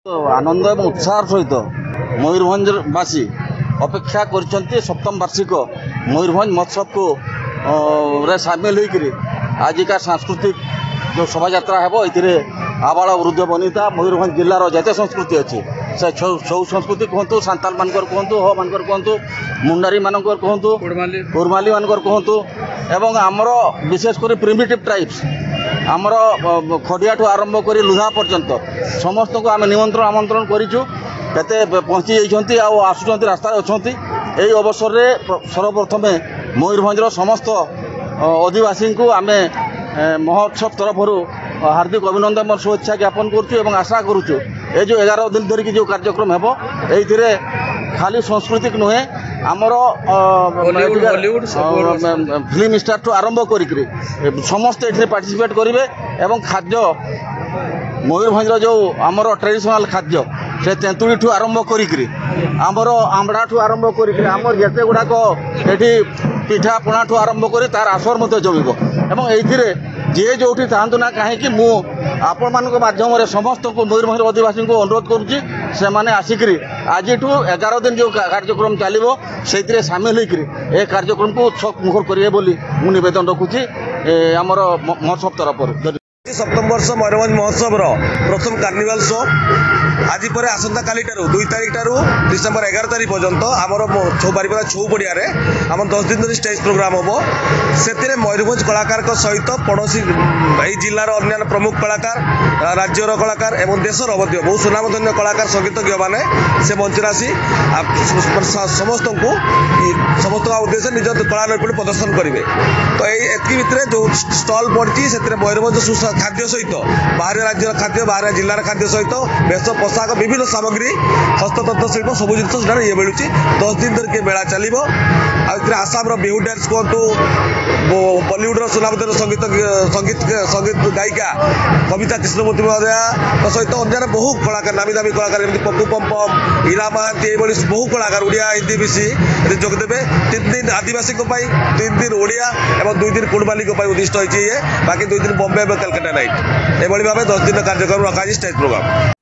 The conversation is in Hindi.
तो आनंद एवं उत्साह सहित मयूरभंजवासी अपेक्षा कर सप्तम वार्षिक मयूरभंज महोत्सव को रे सामिल होकर आज का सांस्कृतिक जो शोभा यात्रा है आबाल वृद्ध वनिता मयूरभंज जिलार जिते संस्कृति अच्छी से छौ संस्कृति कहतु सांताल मानकर कहतु हो मानकर कहतु मुंडारी मानकर कहतु कुरमाली मानकर कहतु एवं आमर विशेषकर प्रिमिटिव ट्राइब्स आमर खड़िया ठू आरंभ कर लुधा पर्यंत समस्त को आम निमंत्रण आमंत्रण करूँ केते पहुँची जाइछन्ति आ आसुचन्ति रास्ता अच्छा यही अवसर में सर्वप्रथम मयूरभंजर समस्त आदिवासी को आम महोत्सव तरफ हार्दिक अभिनंदन और शुभेच्छा ज्ञापन करुँ आशा करुँ ये जो 11 दिन धरिक जो कार्यक्रम हेबो एइथिरे खाली सांस्कृतिक नुहे आमर फिल्म स्टार ठू आरंभ करी समस्त ये पार्टिसिपेट करेंगे एवं खाद्य मयूरभंजर जो आमर ट्रेडिशनल खाद्य से तेंतुड़ी ठू आरंभ करी आमर आंबड़ा ठू आरंभ करी आमर जिते गुड़ाक ये पिठा पणा ठू आरंभ कर तार आसर मत जमिब एवं ये जी जो चाहतु ना कहीं आपण मान मध्यम समस्त को मयूरभंज आदिवासी को अनुरोध करुच्ची से मैंने आसिक आज 11 दिन जो कार्यक्रम चलो से सामिल होकर ए कार्यक्रम को उत्सव मुखर करेंगे बोली मु निवेदन रखुची आमर महोत्सव तरफ सप्तम वर्ष मयूरभंज महोत्सव प्रथम कार्निवाल शो आज पर आसंता काली 2 तारिख ठारू डिसेम्बर 11 तारिख पर्यंत आमर बारिपदा छौ पड़िया आम 10 दिन धरी स्टेज प्रोग्राम हम से मयूरभंज कलाकार सहित पड़ोशी जिलार अन्य प्रमुख कलाकार राज्यर कलाकार एवं देशर बहु सुनामधन्य कलाकार संगीतज्ञ मैंने से मंचर आसी समस्त को समस्त उद्देश्य निज कला नैपुण्य प्रदर्शन करेंगे तो ये भितर जो स्टल पड़ी से मयूरभंज खाद्य सहित बाहर राज्य खाद्य बाहर जिलार खाद्य सहित बेश पोशाक विभिन्न सामग्री हस्ततंत्र शिल्प सब जिन ये मिलूँ 10 दिन धरिक मेला चलो आसाम बिहू डांस कहतु बॉलीवुड सुनामधन्य संगीत गायिका कविता कृष्णमूर्ति महोदया सहित अन्य बहु कलाकार नामी दामी कलाकार पप्पू पम्पम ईरा महांती बहु कलाकार ओडिया हिंदी मिसी जोगदेवे 3 दिन आदिवासी 3 दिन ओडिया और 2 दिन कुड़माली उद्दिष्ट होती है बाकी 2 दिन बॉम्बे और कलकत्ता नाइट ये भाव 10 दिन कार्यक्रम रखा स्टेज प्रोग्राम।